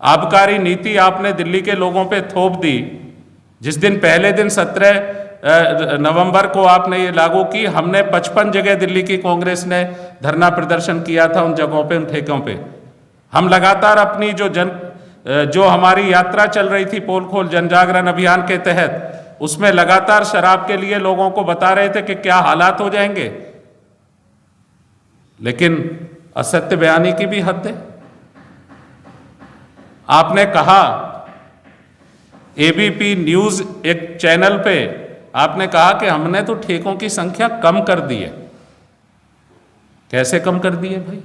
आबकारी नीति आपने दिल्ली के लोगों पे थोप दी। जिस दिन पहले दिन 17 नवंबर को आपने ये लागू की, हमने 55 जगह दिल्ली की कांग्रेस ने धरना प्रदर्शन किया था उन जगहों पे, उन ठेकों पे। हम लगातार अपनी जो हमारी यात्रा चल रही थी पोल खोल जन जागरण अभियान के तहत, उसमें लगातार शराब के लिए लोगों को बता रहे थे कि क्या हालात हो जाएंगे, लेकिन असत्य बयानी की भी हद है। आपने कहा एबीपी न्यूज एक चैनल पे आपने कहा कि हमने तो ठेकों की संख्या कम कर दी है। कैसे कम कर दी है भाई?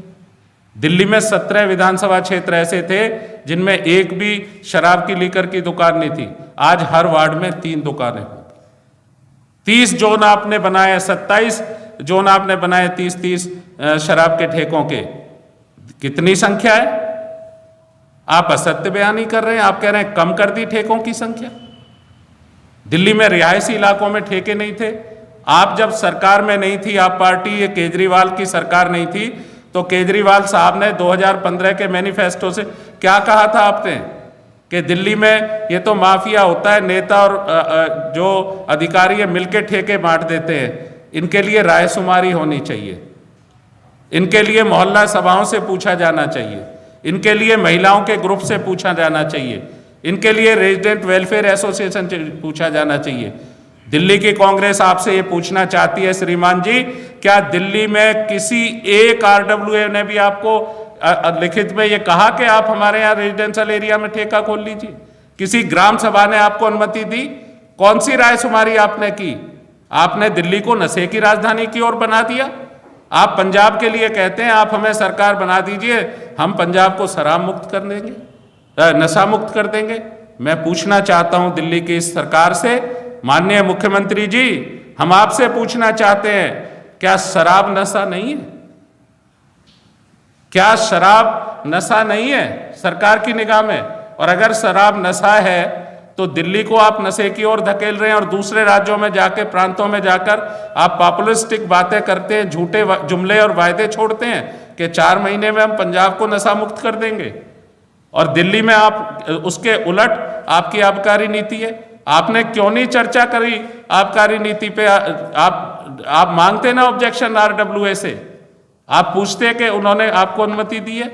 दिल्ली में 17 विधानसभा क्षेत्र ऐसे थे जिनमें एक भी शराब की लीकर की दुकान नहीं थी। आज हर वार्ड में 3 दुकानें होंगी। 30 जोन आपने बनाए, 27 जोन आपने बनाए 30-30 शराब के ठेकों के। कितनी संख्या है? आप असत्य बयानी कर रहे हैं। आप कह रहे हैं कम कर दी ठेकों की संख्या। दिल्ली में रिहायशी इलाकों में ठेके नहीं थे। आप जब सरकार में नहीं थी, आप पार्टी, ये केजरीवाल की सरकार नहीं थी, तो केजरीवाल साहब ने 2015 के मैनिफेस्टो से क्या कहा था आपने कि दिल्ली में ये तो माफिया होता है, नेता और जो अधिकारी है मिलके ठेके बांट देते हैं, इनके लिए रायशुमारी होनी चाहिए, इनके लिए मोहल्ला सभाओं से पूछा जाना चाहिए, इनके लिए महिलाओं के ग्रुप से पूछा जाना चाहिए, इनके लिए रेजिडेंट वेलफेयर एसोसिएशन से पूछा जाना चाहिए। दिल्ली की कांग्रेस आपसे ये पूछना चाहती है श्रीमान जी, क्या दिल्ली में किसी एक आरडब्ल्यूए ने भी आपको लिखित में ये कहा कि आप हमारे यहाँ रेजिडेंशियल एरिया में ठेका खोल लीजिए? किसी ग्राम सभा ने आपको अनुमति दी? कौन सी रायशुमारी आपने की? आपने दिल्ली को नशे की राजधानी की ओर बना दिया। आप पंजाब के लिए कहते हैं आप हमें सरकार बना दीजिए, हम पंजाब को शराब मुक्त कर देंगे, नशा मुक्त कर देंगे। मैं पूछना चाहता हूं दिल्ली की इस सरकार से, माननीय मुख्यमंत्री जी, हम आपसे पूछना चाहते हैं, क्या शराब नशा नहीं है? क्या शराब नशा नहीं है सरकार की निगाह में? और अगर शराब नशा है तो दिल्ली को आप नशे की ओर धकेल रहे हैं और दूसरे राज्यों में जाकर, प्रांतों में जाकर आप पॉपुलिस्टिक बातें करते हैं, झूठे जुमले और वायदे छोड़ते हैं कि 4 महीने में हम पंजाब को नशा मुक्त कर देंगे, और दिल्ली में आप उसके उलट आपकी आबकारी नीति है। आपने क्यों नहीं चर्चा करी आबकारी नीति पे? आप मांगते ना ऑब्जेक्शन आरडब्ल्यूए से, आप पूछते कि उन्होंने आपको अनुमति दी है।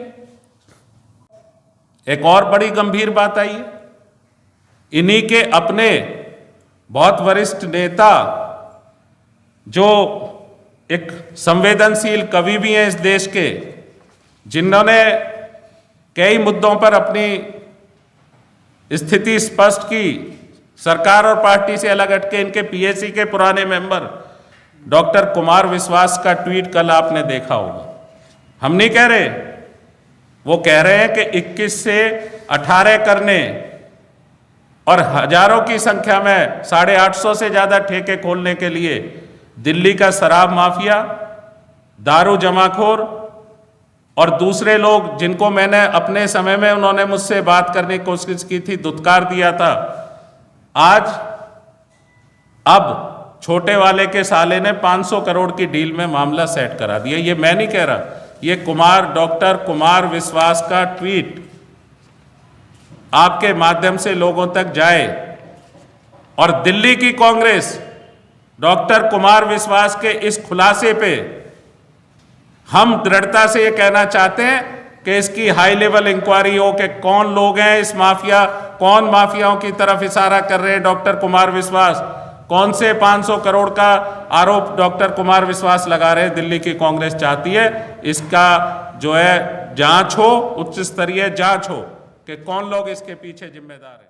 एक और बड़ी गंभीर बात आई है, इन्हीं के अपने बहुत वरिष्ठ नेता जो एक संवेदनशील कवि भी हैं इस देश के, जिन्होंने कई मुद्दों पर अपनी स्थिति स्पष्ट की, सरकार और पार्टी से अलग हटके, इनके पीएसी के पुराने मेंबर डॉक्टर कुमार विश्वास का ट्वीट कल आपने देखा होगा। हम नहीं कह रहे, वो कह रहे हैं कि 21 से 18 करने और हजारों की संख्या में 850 से ज्यादा ठेके खोलने के लिए दिल्ली का शराब माफिया, दारू जमाखोर और दूसरे लोग जिनको मैंने अपने समय में, उन्होंने मुझसे बात करने की कोशिश की थी, दुत्कार दिया था, आज अब छोटे वाले के साले ने 500 करोड़ की डील में मामला सेट करा दिया। ये मैं नहीं कह रहा, ये डॉक्टर कुमार विश्वास का ट्वीट आपके माध्यम से लोगों तक जाए और दिल्ली की कांग्रेस डॉक्टर कुमार विश्वास के इस खुलासे पे हम दृढ़ता से ये कहना चाहते हैं कि इसकी हाई लेवल इंक्वायरी हो कि कौन लोग हैं इस माफिया, कौन माफियाओं की तरफ इशारा कर रहे हैं डॉक्टर कुमार विश्वास, कौन से 500 करोड़ का आरोप डॉक्टर कुमार विश्वास लगा रहे हैं। दिल्ली की कांग्रेस चाहती है इसका जो है जांच हो, उच्च स्तरीय जांच हो कि कौन लोग इसके पीछे जिम्मेदार हैं।